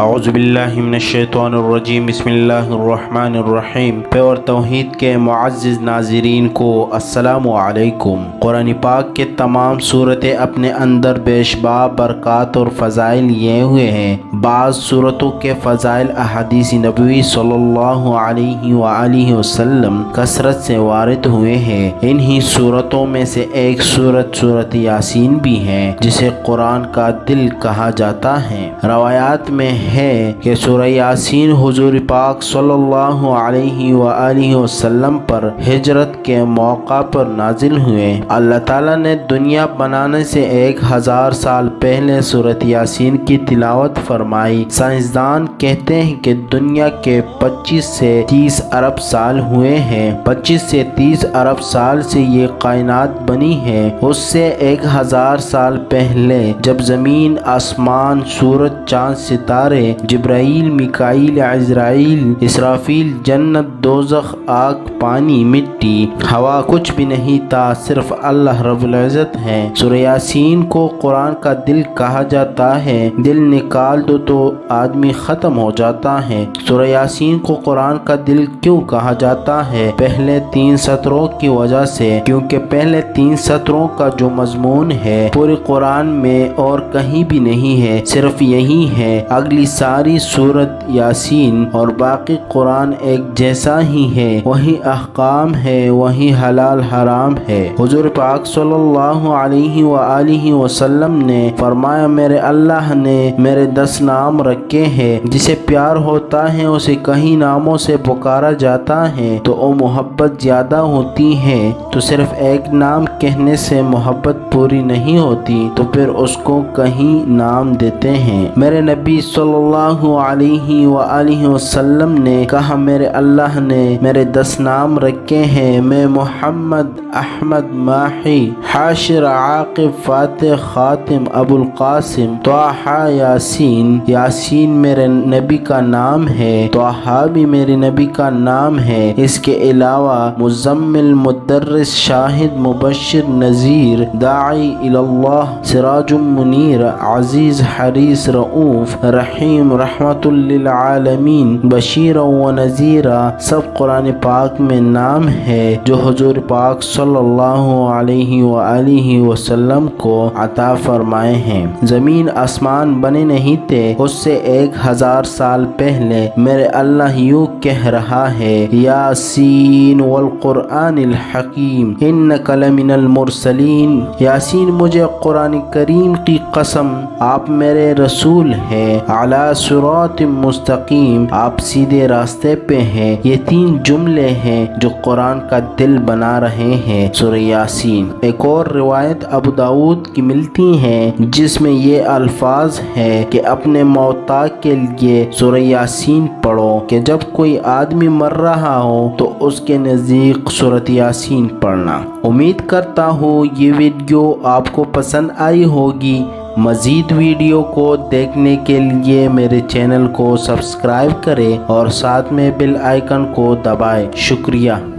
اعوذ باللہ من الشیطان الرجیم بسم اللہ الرحمن الرحیم۔ پیور توحید کے معزز ناظرین کو السلام علیکم۔ قرآن پاک کے تمام صورتیں اپنے اندر بیشباب برکات اور فضائل لیے ہوئے ہیں۔ بعض صورتوں کے فضائل احادیث نبوی صلی اللہ علیہ وآلہ وسلم کثرت سے وارد ہوئے ہیں۔ انہی صورتوں میں سے ایک سورۃ یاسین بھی ہے، جسے قرآن کا دل کہا جاتا ہے۔ روایات میں ہے کہ سورہ یاسین حضور پاک صلی اللہ علیہ وآلہ وسلم پر ہجرت کے موقع پر نازل ہوئے۔ اللہ تعالیٰ نے دنیا بنانے سے 1000 سال پہلے سورۃ یاسین کی تلاوت فرمائی۔ سائنسدان کہتے ہیں کہ دنیا کے 25 سے 30 ارب سال ہوئے ہیں۔ 25 سے 30 ارب سال سے یہ کائنات بنی ہے۔ اس سے 1000 سال پہلے جب زمین، آسمان، سورج، چاند، ستارے، جبرائیل، میکائیل، عزرائیل، اسرافیل، جنت، دوزخ، آگ، پانی، مٹی، ہوا کچھ بھی نہیں تھا، صرف اللہ رب العزت ہے۔ سورہ یاسین کو قرآن کا دل کہا جاتا ہے۔ دل نکال دو تو آدمی ختم ہو جاتا ہے۔ سورہ یاسین کو قرآن کا دل کیوں کہا جاتا ہے؟ پہلے 3 سطروں کی وجہ سے، کیونکہ پہلے 3 سطروں کا جو مضمون ہے پورے قرآن میں اور کہیں بھی نہیں ہے، صرف یہی ہے۔ اگلی ساری سورت یاسین اور باقی قرآن ایک جیسا ہی ہے، وہی احکام ہے، وہی حلال حرام ہے۔ حضور پاک صلی اللہ علیہ وآلہ وسلم نے فرمایا، میرے اللہ نے میرے 10 نام رکھے ہیں، جسے پیار ہوتا ہے اسے کئی ناموں سے پکارا جاتا ہے تو وہ محبت زیادہ ہوتی ہے، تو صرف ایک نام کہنے سے محبت پوری نہیں ہوتی، تو پھر اس کو کئی نام دیتے ہیں۔ میرے نبی صلی اللہ علیہ وآلہ وسلم نے کہا، میرے اللہ نے میرے 10 نام رکھے ہیں، میں محمد، احمد، ماہی، حاشر، عاقب، فاتح، خاتم، ابو القاسم، طٰہٰ، یاسین۔ یاسین میرے نبی کا نام ہے، طٰہٰ بھی میرے نبی کا نام ہے۔ اس کے علاوہ مزمل، مدرس، شاہد، مبشر، نذیر، داعی اللہ، سراج منیر، عزیز، حریص، رؤوف، رحیم، رحمت للعالمین، بشیر و نذیر، سب قرآن پاک میں نام ہے جو حضور پاک صلی اللہ علیہ وآلہ وسلم کو عطا فرمائے ہیں۔ زمین آسمان بنے نہیں تھے اس سے 1000 سال پہلے۔ میرے اللہ یوں کہہ رہا ہے، یاسین والقرآن الحکیم انک لمن المرسلین۔ یاسین، مجھے قرآن کریم کی قسم، آپ میرے رسول ہیں۔ علی صراط مستقیم، آپ سیدھے راستے پہ ہیں۔ یہ 3 جملے ہیں جو قرآن کا دل بنا رہے ہیں سورہ یاسین۔ ایک اور روایت ابو داؤد کی ملتی ہے جس میں یہ الفاظ ہے کہ اپنے موتا کے لیے سورہ یاسین پڑھو، کہ جب کوئی آدمی مر رہا ہو تو اس کے نزدیک سورۃ یاسین پڑھنا۔ امید کرتا ہوں یہ ویڈیو آپ کو پسند آئی ہوگی۔ مزید ویڈیو کو دیکھنے کے لیے میرے چینل کو سبسکرائب کریں اور ساتھ میں بیل آئیکن کو دبائیں۔ شکریہ۔